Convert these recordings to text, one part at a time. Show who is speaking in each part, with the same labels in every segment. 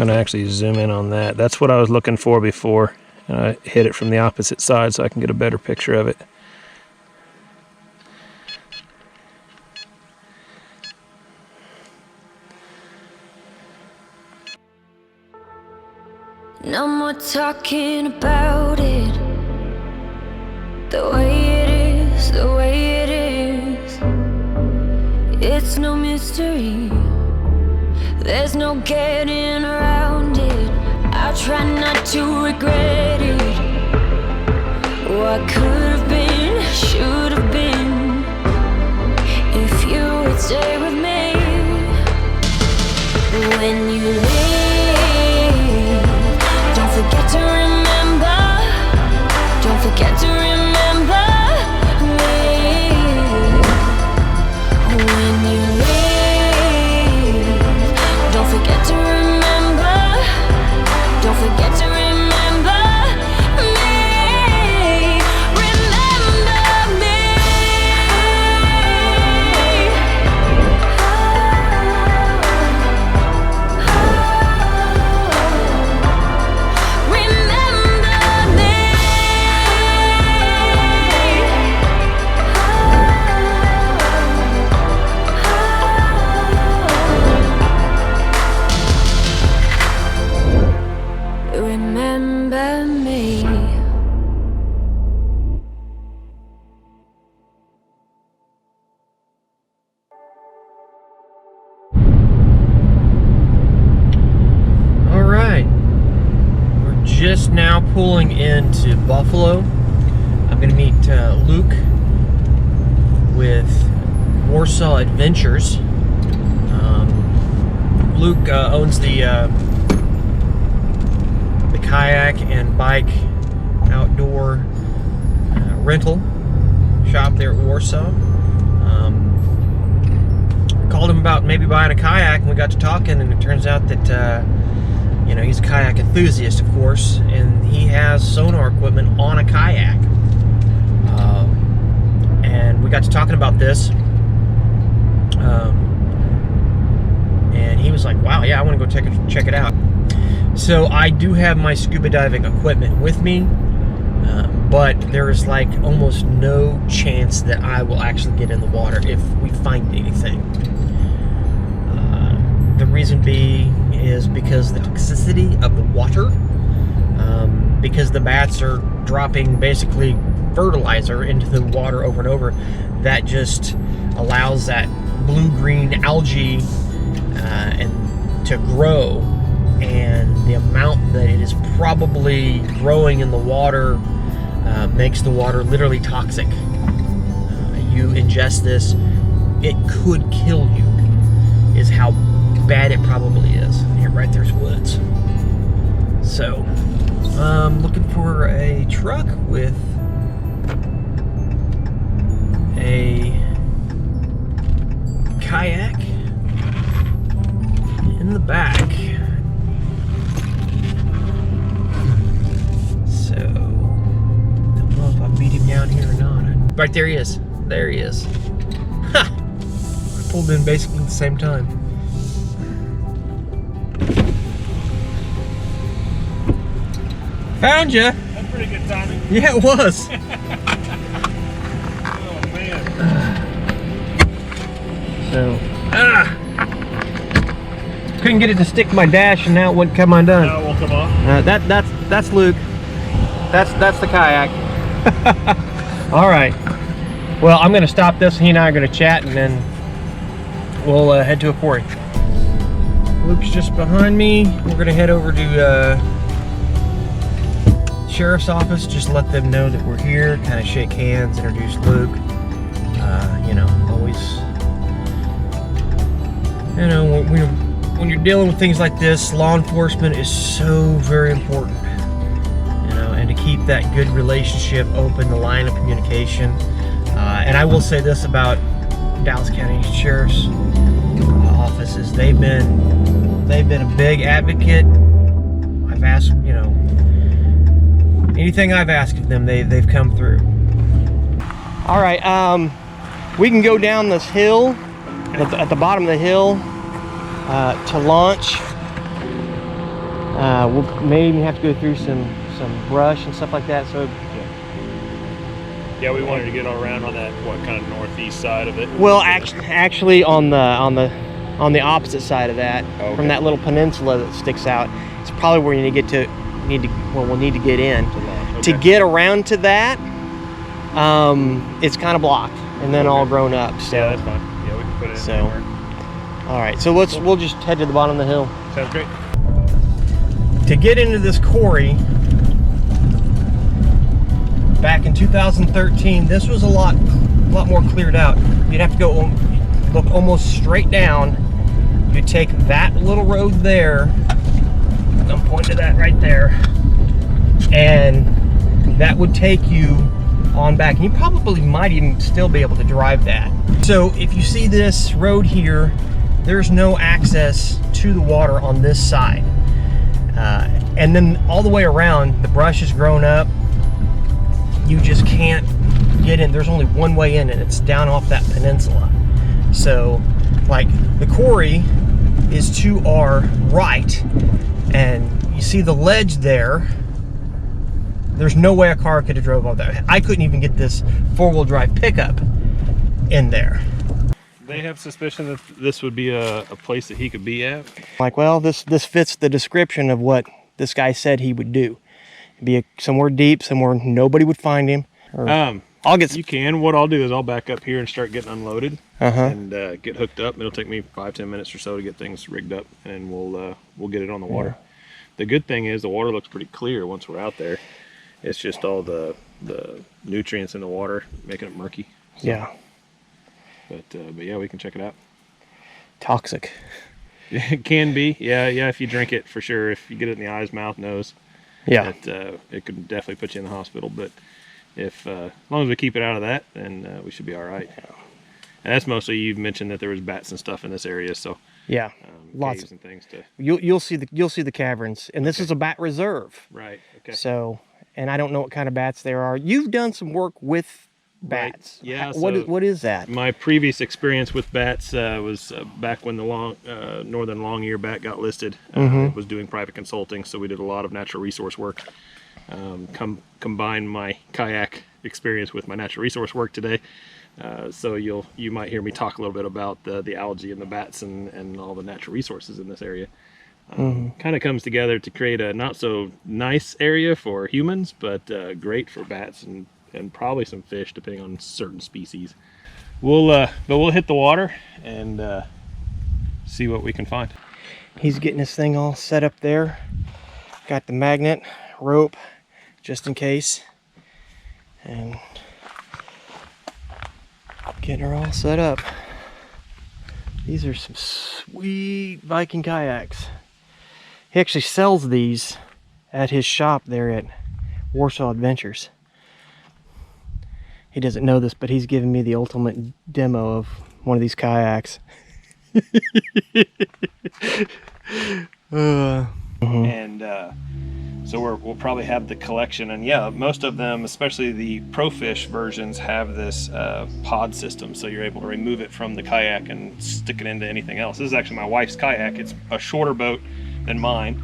Speaker 1: going to actually zoom in on that. That's what I was looking for before. I hit it from the opposite side so I can get a better picture of it.
Speaker 2: No more talking about it. The way it is, the way it is. It's no mystery. There's no getting around it. I try not to regret it. What could have been, should have been. If you would stay with me. When you leave, don't forget to remember. Don't forget to remember me. When you leave, don't forget to remember. Don't forget to remember me. Remember me. Remember me.
Speaker 3: All right, we're just now pulling into Buffalo. I'm going to meet Luke with Warsaw Adventures. Luke owns the kayak and bike outdoor rental shop there at Warsaw. Called him about maybe buying a kayak, and we got to talking, and it turns out that you know, he's a kayak enthusiast, of course, and he has sonar equipment on a kayak. And we got to talking about this, and he was like, wow, yeah, I want to go check it out. So I do have my scuba diving equipment with me, but there is like almost no chance that I will actually get in the water if we find anything. The reason being is because the toxicity of the water, because the bats are dropping basically fertilizer into the water over and over, that just allows that blue-green algae and to grow. And the amount that it is probably growing in the water makes the water literally toxic. You ingest this, it could kill you, is how bad it probably is. Here, right there's woods. So, I'm looking for a truck with a kayak in the back. So, I don't know if I'll beat him down here or not. Right there he is. There he is. Ha! I pulled in basically at the same time. Found you.
Speaker 4: That's pretty good timing.
Speaker 3: Yeah, it was.
Speaker 4: Oh man.
Speaker 3: So, couldn't get it to stick to my dash, and now it wouldn't come undone.
Speaker 4: Now it won't come off.
Speaker 3: That's Luke. That's the kayak. All right. Well, I'm going to stop this. He and I are going to chat, and then we'll head to a quarry. Luke's just behind me. We're going to head over to sheriff's office. Just let them know that we're here. Kind of shake hands, introduce Luke. You know, always. You know, when you're dealing with things like this, law enforcement is so very important. You know, and to keep that good relationship open, the line of communication. And I will say this about Dallas County Sheriff's offices: they've been a big advocate. I've asked, you know, anything I've asked of them, they've come through. All right, we can go down this hill at the bottom of the hill to launch. We'll maybe have to go through some brush and stuff like that. So
Speaker 1: yeah, we wanted to get around on that kind of northeast side of it.
Speaker 3: well, actually on the opposite side of that,
Speaker 1: okay.
Speaker 3: From that little peninsula that sticks out, it's probably where you need to we'll need to get in.
Speaker 1: Okay.
Speaker 3: To get around to that, it's kind of blocked and then all grown up. So
Speaker 1: yeah, that's fine. Yeah, we can put it in anywhere.
Speaker 3: All right, so we'll just head to the bottom of the hill.
Speaker 1: Sounds great.
Speaker 3: To get into this quarry, back in 2013, this was a lot more cleared out. You'd have to go look almost straight down. You take that little road there. I'm pointing to that right there, and that would take you on back. And you probably might even still be able to drive that. So if you see this road here, there's no access to the water on this side. And then all the way around, the brush has grown up. You just can't get in. There's only one way in, and it's down off that peninsula. So, like, the quarry is to our right, and you see the ledge there. There's no way a car could have drove on that. I couldn't even get this four-wheel drive pickup in there.
Speaker 1: They have suspicion that this would be a place that he could be at.
Speaker 3: Like, well, this fits the description of what this guy said he would do. Be somewhere deep, somewhere nobody would find him. I'll get.
Speaker 1: You can. What I'll do is I'll back up here and start getting unloaded and get hooked up. It'll take me 5-10 minutes or so to get things rigged up, and we'll get it on the water. Yeah. The good thing is the water looks pretty clear once we're out there. It's just all the nutrients in the water making it murky. So,
Speaker 3: yeah.
Speaker 1: But yeah, we can check it out.
Speaker 3: Toxic.
Speaker 1: It can be. Yeah. If you drink it, for sure. If you get it in the eyes, mouth, nose.
Speaker 3: Yeah.
Speaker 1: It could definitely put you in the hospital. But if as long as we keep it out of that, then we should be all right. Yeah. And that's mostly, you've mentioned that there was bats and stuff in this area, so
Speaker 3: yeah, lots
Speaker 1: of things to.
Speaker 3: You'll see the caverns, and this is a bat reserve.
Speaker 1: Right. Okay.
Speaker 3: So, and I don't know what kind of bats there are. You've done some work with bats.
Speaker 1: Right. Yeah.
Speaker 3: What is that?
Speaker 1: My previous experience with bats was back when the northern long-ear bat got listed. Was doing private consulting, so we did a lot of natural resource work. Combine my kayak experience with my natural resource work today. So you might hear me talk a little bit about the algae and the bats and all the natural resources in this area. Kind of comes together to create a not so nice area for humans, but great for bats and probably some fish, depending on certain species. But we'll hit the water and see what we can find.
Speaker 3: He's getting this thing all set up there. Got the magnet, rope, just in case, and getting her all set up. These are some sweet Viking kayaks. He actually sells these at his shop there at Warsaw Adventures. He doesn't know this, but he's giving me the ultimate demo of one of these kayaks.
Speaker 1: And so we'll probably have the collection, and yeah, most of them, especially the ProFish versions, have this pod system, so you're able to remove it from the kayak and stick it into anything else. This is actually my wife's kayak. It's a shorter boat than mine,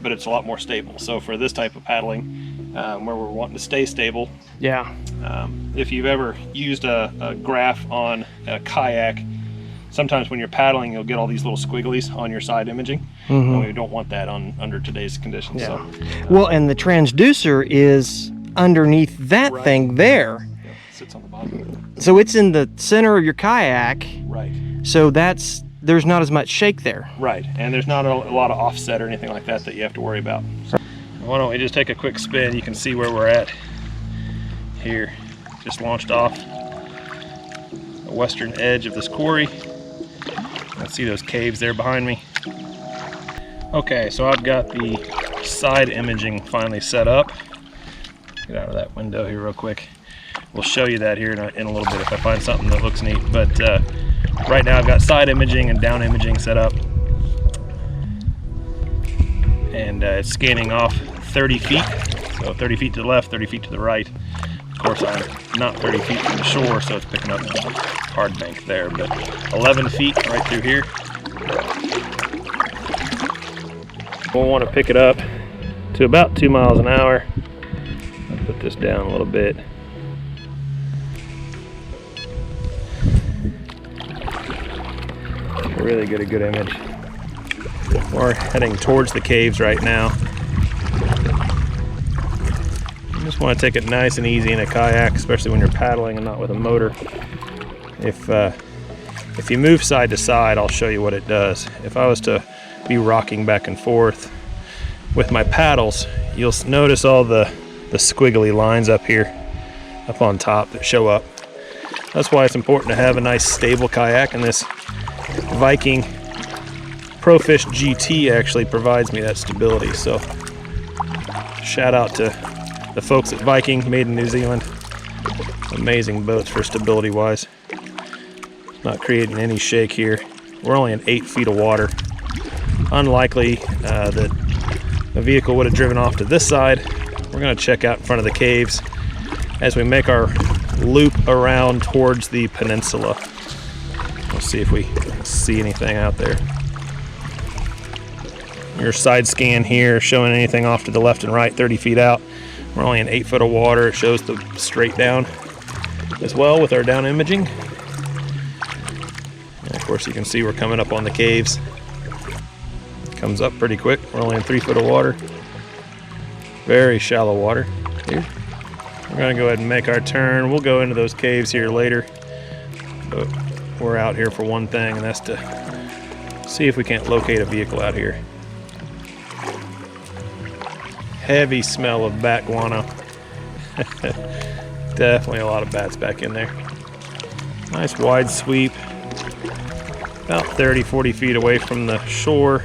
Speaker 1: but it's a lot more stable. So for this type of paddling, where we're wanting to stay stable,
Speaker 3: yeah.
Speaker 1: If you've ever used a graph on a kayak, sometimes when you're paddling, you'll get all these little squigglies on your side imaging, and we don't want that under today's conditions.
Speaker 3: Yeah.
Speaker 1: So,
Speaker 3: well, and the transducer is underneath that thing there.
Speaker 1: Yep. It sits on the bottom.
Speaker 3: So it's in the center of your kayak.
Speaker 1: Right.
Speaker 3: So there's not as much shake there.
Speaker 1: Right, and there's not a lot of offset or anything like that you have to worry about. So, why don't we just take a quick spin? You can see where we're at here. Just launched off the western edge of this quarry. I see those caves there behind me. Okay, so I've got the side imaging finally set up. Get out of that window here real quick. We'll show you that here in a little bit if I find something that looks neat. But right now I've got side imaging and down imaging set up. And it's scanning off 30 feet. So 30 feet to the left, 30 feet to the right. Of course, I'm not 30 feet from the shore, so it's picking up hard bank there, but 11 feet right through here. We'll want to pick it up to about 2 miles an hour. I'll put this down a little bit. Really get a good image. We're heading towards the caves right now. You just want to take it nice and easy in a kayak, especially when you're paddling and not with a motor. If you move side to side, I'll show you what it does. If I was to be rocking back and forth with my paddles, you'll notice all the squiggly lines up here, up on top that show up. That's why it's important to have a nice stable kayak, and this Viking ProFish GT actually provides me that stability. So shout out to the folks at Viking, made in New Zealand. Amazing boats for stability wise. Not creating any shake here. We're only in 8 feet of water. Unlikely that the vehicle would have driven off to this side. We're going to check out in front of the caves as we make our loop around towards the peninsula. We'll see if we see anything out there. Your side scan here showing anything off to the left and right 30 feet out. We're only in 8 foot of water. It shows the straight down as well with our down imaging. And of course you can see we're coming up on the caves. Comes up pretty quick. We're only in 3 foot of water. Very shallow water here. We're going to go ahead and make our turn. We'll go into those caves here later. But we're out here for one thing, and that's to see if we can't locate a vehicle out here. Heavy smell of bat guano. Definitely a lot of bats back in there. Nice wide sweep. About 30-40 feet away from the shore.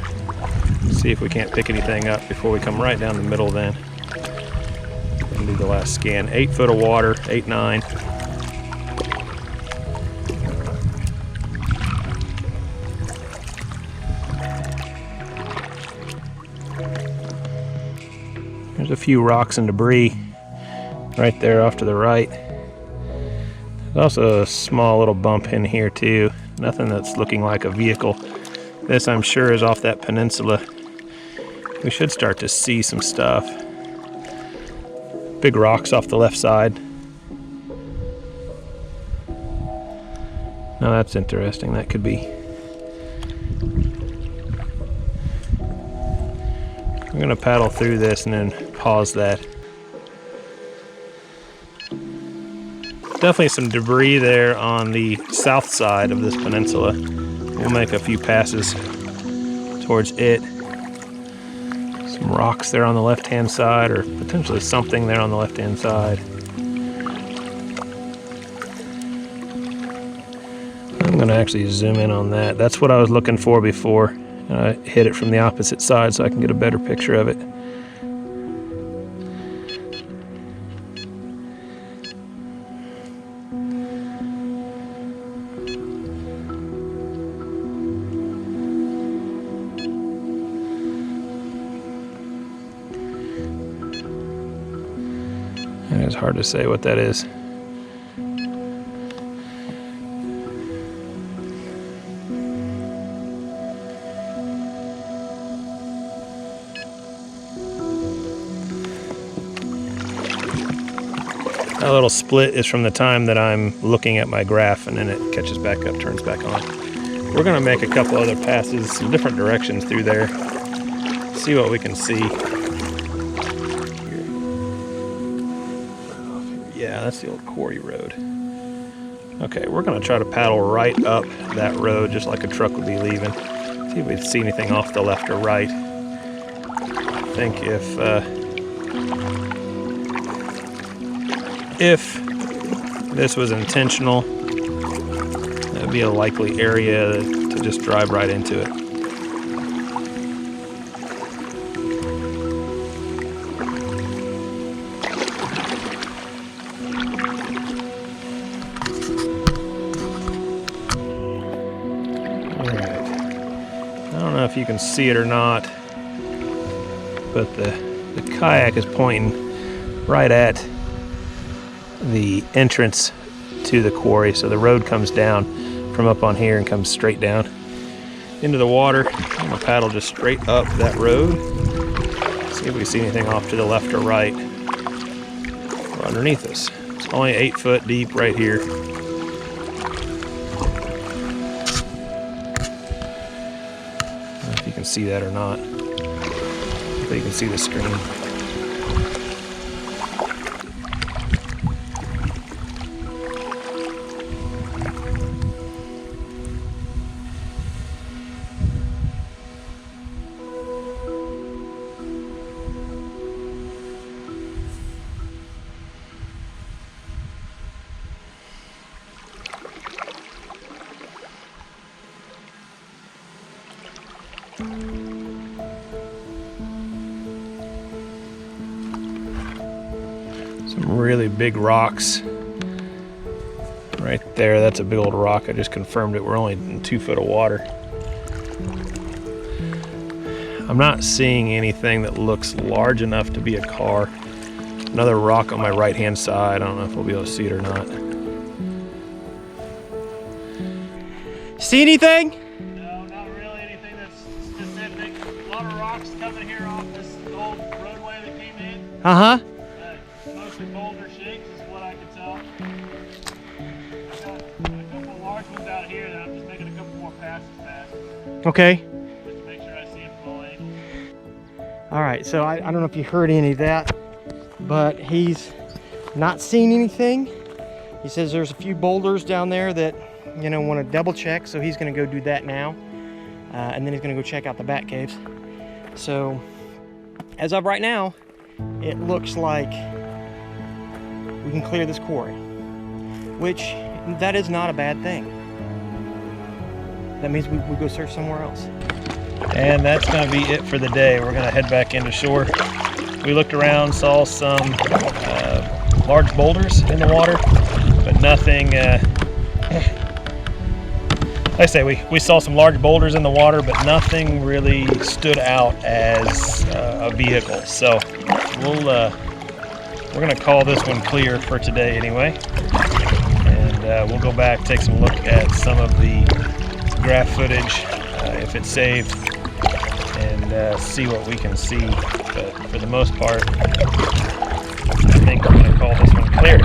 Speaker 1: See if we can't pick anything up before we come right down the middle then. And do the last scan. 8 foot of water, 8-9. There's a few rocks and debris right there off to the right. There's also a small little bump in here too. Nothing that's looking like a vehicle. This, I'm sure, is off that peninsula. We should start to see some stuff. Big rocks off the left side. Now that's interesting. That could be. I'm going to paddle through this and then pause that. Definitely some debris there on the south side of this peninsula. We'll make a few passes towards it. Some rocks there on the left-hand side, or potentially something there on the left-hand side. I'm going to actually zoom in on that. That's what I was looking for before. I hit it from the opposite side so I can get a better picture of it. And it's hard to say what that is. That little split is from the time that I'm looking at my graph, and then it catches back up, turns back on. We're going to make a couple other passes, some different directions through there. See what we can see. Yeah, that's the old quarry road. Okay, we're going to try to paddle right up that road just like a truck would be leaving. See if we see anything off the left or right. I think if this was intentional, that'd be a likely area to just drive right into it. Alright. I don't know if you can see it or not, but the kayak is pointing right at the entrance to the quarry, so the road comes down from up on here and comes straight down. into the water. I'm gonna paddle just straight up that road. See if we see anything off to the left or right or underneath us. It's only 8 foot deep right here. I don't know if you can see that or not. But you can see the stream. Some really big rocks right there. That's a big old rock. I just confirmed it. We're only in 2 foot of water. I'm not seeing anything that looks large enough to be a car. Another rock on my right hand side. I don't know if we'll be able to see it or not.
Speaker 3: See anything?
Speaker 1: No, not really anything that's specific. A lot of rocks coming here off this old roadway that came in.
Speaker 3: Uh-huh.
Speaker 1: Mostly boulder shapes is what I can tell. I've got a couple of large ones out here that I'm just making a couple more passes past.
Speaker 3: Okay.
Speaker 1: Just to make sure I see them full angle.
Speaker 3: All right, so I don't know if you heard any of that, but he's not seen anything. He says there's a few boulders down there that, you know, want to double check, so he's going to go do that now. And then he's going to go check out the bat caves. So, as of right now, it looks like we can clear this quarry, which that is not a bad thing. That means we go search somewhere else.
Speaker 1: And that's going to be it for the day. We're going to head back into shore. We looked around, saw some large boulders in the water, but nothing. Like I say, we saw some large boulders in the water, but nothing really stood out as a vehicle. So we're going to call this one clear for today anyway. And we'll go back, take some look at some of the graph footage, if it's saved, and see what we can see. But for the most part, I think we're going to call this one clear.